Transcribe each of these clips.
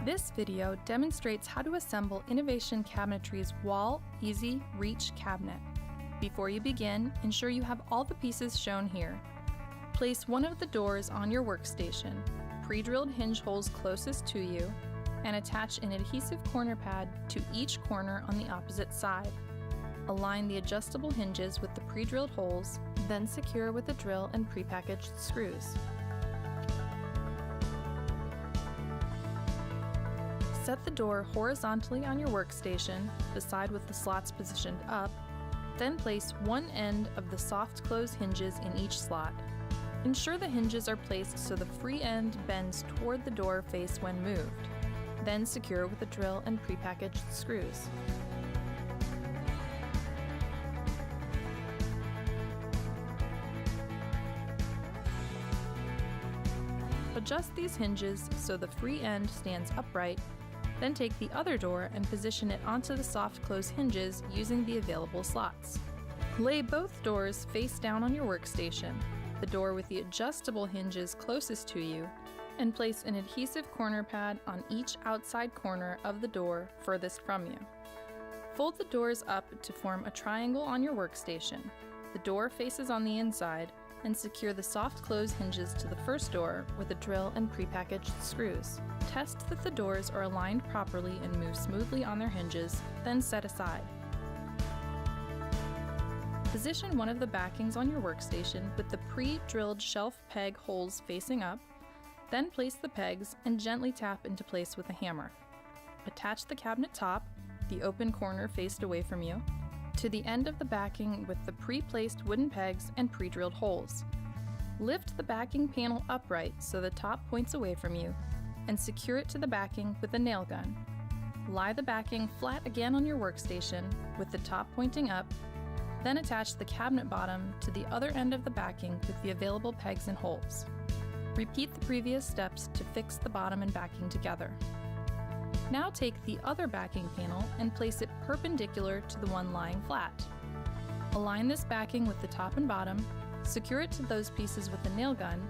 This video demonstrates how to assemble Innovation Cabinetry's Wall Easy Reach cabinet. Before you begin, ensure you have all the pieces shown here. Place one of the doors on your workstation, pre-drilled hinge holes closest to you, and attach an adhesive corner pad to each corner on the opposite side. Align the adjustable hinges with the pre-drilled holes, then secure with a drill and prepackaged screws. Set the door horizontally on your workstation, the side with the slots positioned up, then place one end of the soft close hinges in each slot. Ensure the hinges are placed so the free end bends toward the door face when moved. Then secure with a drill and prepackaged screws. Adjust these hinges so the free end stands upright. Then take the other door and position it onto the soft close hinges using the available slots. Lay both doors face down on your workstation, the door with the adjustable hinges closest to you, and place an adhesive corner pad on each outside corner of the door furthest from you. Fold the doors up to form a triangle on your workstation. The door faces on the inside, and secure the soft close hinges to the first door with a drill and prepackaged screws. Test that the doors are aligned properly and move smoothly on their hinges, then set aside. Position one of the backings on your workstation with the pre-drilled shelf peg holes facing up, then place the pegs and gently tap into place with a hammer. Attach the cabinet top, the open corner faced away from you, to the end of the backing with the pre-placed wooden pegs and pre-drilled holes. Lift the backing panel upright so the top points away from you, and secure it to the backing with a nail gun. Lie the backing flat again on your workstation with the top pointing up, then attach the cabinet bottom to the other end of the backing with the available pegs and holes. Repeat the previous steps to fix the bottom and backing together. Now take the other backing panel and place it perpendicular to the one lying flat. Align this backing with the top and bottom, secure it to those pieces with a nail gun,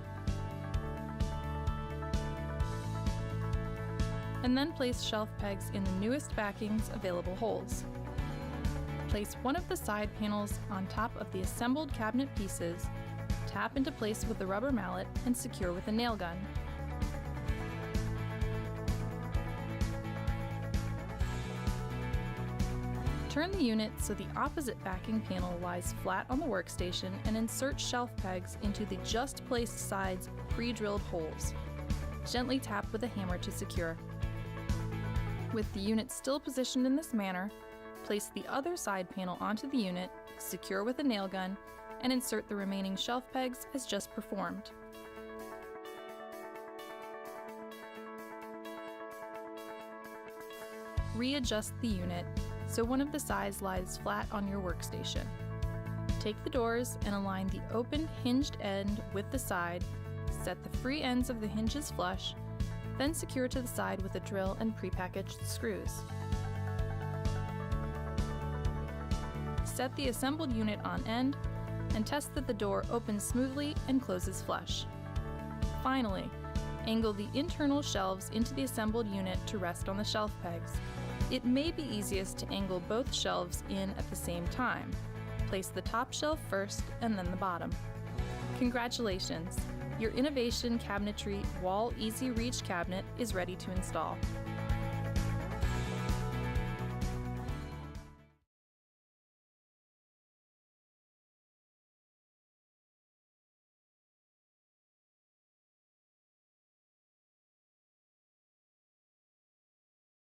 and then place shelf pegs in the newest backing's available holes. Place one of the side panels on top of the assembled cabinet pieces, tap into place with the rubber mallet, and secure with a nail gun. Turn the unit so the opposite backing panel lies flat on the workstation and insert shelf pegs into the just placed sides pre-drilled holes. Gently tap with a hammer to secure. With the unit still positioned in this manner, place the other side panel onto the unit, secure with a nail gun, and insert the remaining shelf pegs as just performed. Readjust the unit so one of the sides lies flat on your workstation. Take the doors and align the open hinged end with the side, set the free ends of the hinges flush, then secure to the side with a drill and prepackaged screws. Set the assembled unit on end and test that the door opens smoothly and closes flush. Finally, angle the internal shelves into the assembled unit to rest on the shelf pegs. It may be easiest to angle both shelves in at the same time. Place the top shelf first and then the bottom. Congratulations! Your Innovation Cabinetry Wall Easy Reach cabinet is ready to install.